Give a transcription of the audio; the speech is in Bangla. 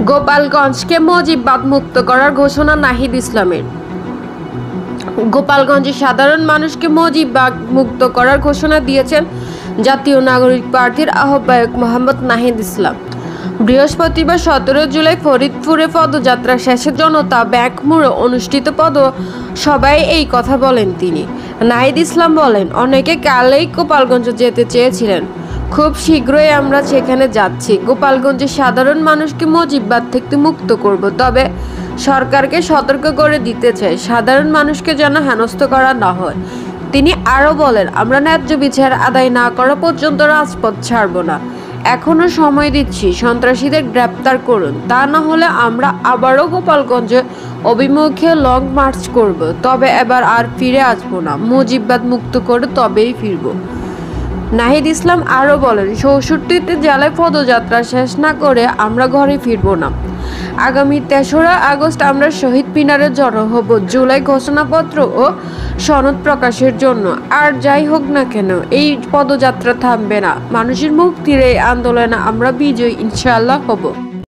গোপালগঞ্জকে মুজিববাদ মুক্ত করার ঘোষণা নাহিদ ইসলামের। গোপালগঞ্জের সাধারণ মানুষকে মুজিববাদ মুক্ত করার ঘোষণা দিয়েছেন জাতীয় নাগরিক পার্টির আহ্বায়ক মোহাম্মদ নাহিদ ইসলাম। বৃহস্পতিবার 17 জুলাই ফরিদপুরে পদযাত্রা শেষে জনতা ব্যাংক মোড়ে অনুষ্ঠিত পথসভায় এই কথা বলেন তিনি। নাহিদ ইসলাম বলেন, অনেকে কালেই গোপালগঞ্জ যেতে চেয়েছিলেন, খুব শীঘ্রই আমরা সেখানে যাচ্ছি। গোপালগঞ্জের সাধারণ মানুষকে মুজিববাদ থেকে মুক্ত করব, তবে সরকারকে সতর্ক করে দিতে চাই, সাধারণ মানুষকে যেন হেনস্থ করা না হয়। তিনি আরও বলেন, আমরা ন্যায্য বিচার আদায় না করা পর্যন্ত রাজপথ ছাড়ব না। এখনো সময় দিচ্ছি, সন্ত্রাসীদের গ্রেপ্তার করুন, তা না হলে আমরা আবারও গোপালগঞ্জ অভিমুখে লং মার্চ করব, তবে এবার আর ফিরে আসবো না, মুজিববাদ মুক্ত করে তবেই ফিরব। নাহিদ ইসলাম আরও বলেন, 64টি জেলায় পদযাত্রা শেষ না করে আমরা ঘরে ফিরব না। আগামী 3রা আগস্ট আমরা শহীদ মিনারে জড়ো হব জুলাই ঘোষণাপত্র ও সনদ প্রকাশের জন্য। আর যাই হোক না কেন, এই পদযাত্রা থামবে না। মানুষের মুক্তির এই আন্দোলনে আমরা বিজয়ী ইনশাআল্লাহ হব।